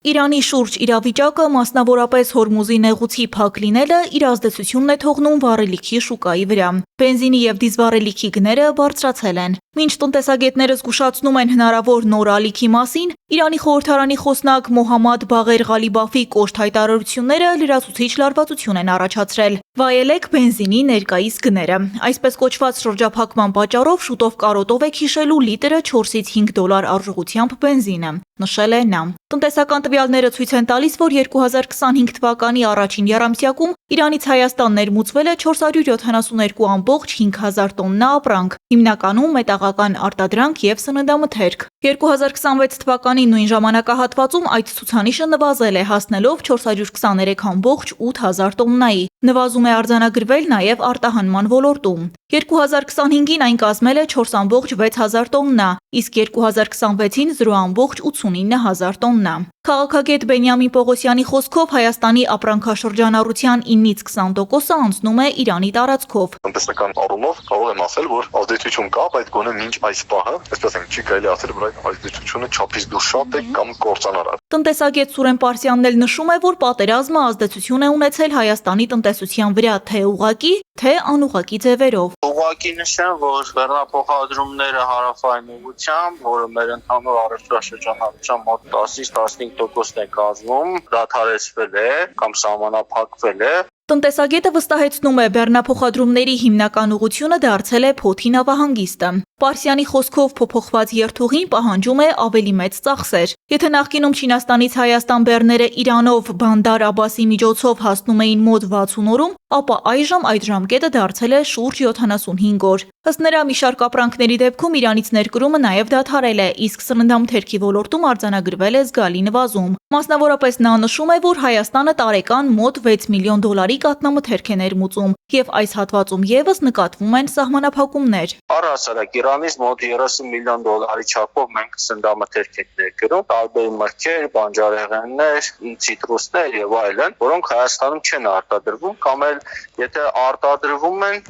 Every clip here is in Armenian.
Իրանի շուրջ իրավիճակը, մասնավորապես Հորմուզի նեղուցի փակ լինելը, իր ազդեցությունն է թողնում վառելիքի շուկայի վրա։ Բենզինի և դիզվառելիքի գները բարձրացել են։ Մինչ տնտեսագետները զգուշացնում են հնարավոր նոր ալիքի մասին, Իրանի խորհրդարանի խոսնակ Մոհամմադ Բաղեր Ղալիբաֆի կոշտ հայտարարությունները լրացուցիչ լարվածություն են առաջացրել։ Վայելեք բենզինի ներկայիս գները։ Այսպես կոչված շրջափակման պատճառով շուտով կարոտով եք հիշելու լիտրը 4-ից 5 դոլար արժողությամբ բենզինը, նշել է նա։ Տնտեսական տվյալները ցույց են տալիս, որ 2025 թվականի առաջին եռամսյակում Իրանից Հայաստան ներմուծվել է 472.5 հազար տոննա ապրանք, հիմնականում մետաղական արտադրանք և սննդամթերք։ 2026 թվականի նույն ժամանակահատվածում այդ ցուցանիշը նվազել է, հասնելով 423.8 հազար տոննայի։ Նվազում է արձանագրվել նաև արտահանման ոլորտում։ 2025-ին այն կազմել է 4.6 հազար տոննա, իսկ 2026-ին 0.89 հազար տոննա։ Քաղաքագետ Բենյամին Պողոսյանի խոսքով Հայաստանի ապրանքաշրջանառության 9-ից 20%-ը անցնում է Իրանի տարածքով։ Տնտեսական առումով կարող եմ ասել, որ ազդեցություն կա, բայց գոնե մինչ այս պահը, այսպես ենք, չի կարելի ասել, որ այդ ազդեցությունը չափից դուրս շատ է կամ կործանար։ Տնտեսագետ Սուրեն Պարսյանն էլ նշում է, որ պատերազմը ազդեցություն է ունեցել Հայաստանի տնտեսության վրա թե ուղղակի, թե անուղղակի ձևերով։ Ուղղակի նշեմ, որ բեռնափոխադրումները հարավային ուղղությամբ, որը մեր ընդհանուր առևտրաշրջանառության մոտ 10-ից 15%-ն է կազմում, դադարեցվել է կամ սահմանափակվել է։ Տնտեսագետը վստահեցնում է, բեռնափոխադրումների հիմնական ուղղությունը դարձել է Փոթի նավահանգիստը։ Պարսյանի խոսքով փոփոխված երթուղին պահանջում է ավելի մեծ ծախսեր։ Եթե նախկինում Չինաստանից Հայաստան բեռները Իրանով Բանդար Աբասի միջոցով հասնում էին մոտ 60 օրում, ապա այժմ այդ ժամկետը դարձել է շուրջ 75 օր։ Ըստ նրա, մի շարք ապրանքների դեպքում Իրանից ներկրումը նաև դադարել է, իսկ սննդամթերքի ոլորտում արձանագրվել է զգալի նվազում։ Մասնավորապես նա նշում է, որ Հայաստանը տարեկան մոտ 6 միլիոն դոլարի կաթնամթերք է ներմուծում, և այս հատվածում ևս նկատվում են սահմանափակումներ։ Առհասարակ Իրանից մոտ 30 միլիոն դոլարի չափով մենք սննդամթերք ենք ներկրում, տարբեր մրգեր, բանջարեղեններ, ցիտրուսներ եւ այլն, որոնք Հայաստանում չեն արտադրվում, կամ էլ եթե արտադրվում են,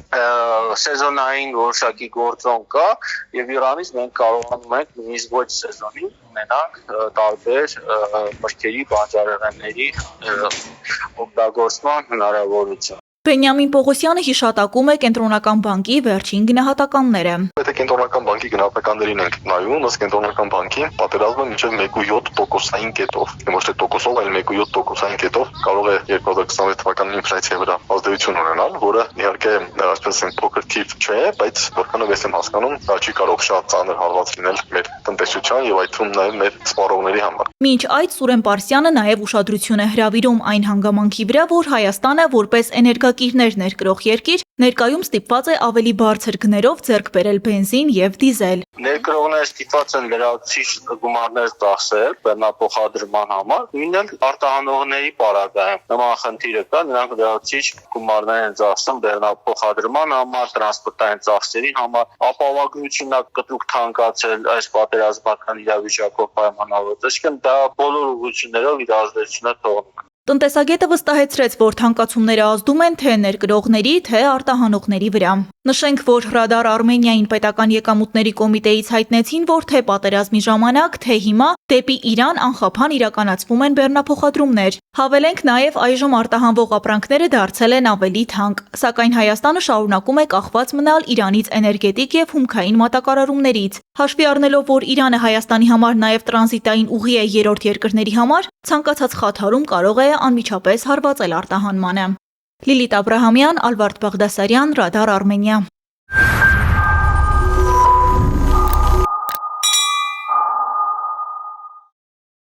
սեզոնային որոշակի գործոն կա, եւ Իրանից մենք կարողանում ենք նույնիսկ ոչ սեզոնին ունենանք տարբեր մրգերի, բանջարեղենների օգտագործման հնարավորություն։ Բենյամին Պողոսյանը հիշատակում է Կենտրոնական բանկի վերջին գնահատականները։ Եթե Կենտրոնական բանկի գնահատականներին ենք նայում, ըստ Կենտրոնական բանկի պատերազմը մինչև 1.7%-ային կետով, ոչ թե տոկոսով, այլ 1.7%-ային կետով կարող է 2026 թվականի ինֆլյացիայի վրա ազդեցություն ունենալ, որը իհարկե այսպես են փոքր թիվ չէ, բայց որքանով ես եմ հասկանում, դա չի կարող շատ ծանր հարված լինել մեր տնտեսության եւ այդ թվում նաեւ մեր սպառողների համար։ Մինչ այդ Սուրեն Պարսյանը նաև ուշադրություն է հրավիրում այն հանգամանքի վրա, որ Հայաստանը որպես էներգակիրներ ներկրող երկիր ներկայում ստիպված է ավելի բարձր գներով ձեռք բերել բենզին և դիզել։ Ներկրողները ստիպված են լրացուցիչ գումարներ ծախսել բեռնափոխադրման համար, նույնն էլ արտահանողների պարագայում նման խնդիրը կա, նրանք լրացուցիչ գումարներ են ծախսում բեռնափոխադրման համար, տրանսպորտային ծախսերի համար, ապահովագրությունն կտրուկ թանկացել այս պատերազմական իրավիճակով պայմանավորված, այսինքն դա բոլոր ուղղություններով իր ազդեցությունը թողնում։ Տնտեսագետը վստահեցրեց, որ թանկացումները ազդում են թե ներկրողների, թե արտահանողների վրա։ Նշենք, որ Ռադար Արմենիային պետական եկամուտների կոմիտեից հայտնեցին, որ թե պատերազմի ժամանակ, թե հիմա դեպի Իրան անխափան իրականացվում են բեռնափոխադրումներ։ Հավելենք, նաև այժմ արտահանվող ապրանքները դարձել են ավելի թանկ, սակայն Հայաստանը շարունակում է կախված մնալ Իրանից էներգետիկ և հումքային մատակարարումներից։ Հաշվի առնելով, որ Իրանը Հայաստանի համար նաև տրանզիտային ուղի է երրորդ երկրների համար, ցանկացած խաթարում կարող է անմիջապես հարվածել արտահանմանը։ Լիլիթ Աբրահամյան, Ալվարդ Բաղդասարյան, Ռադար Արմենիա։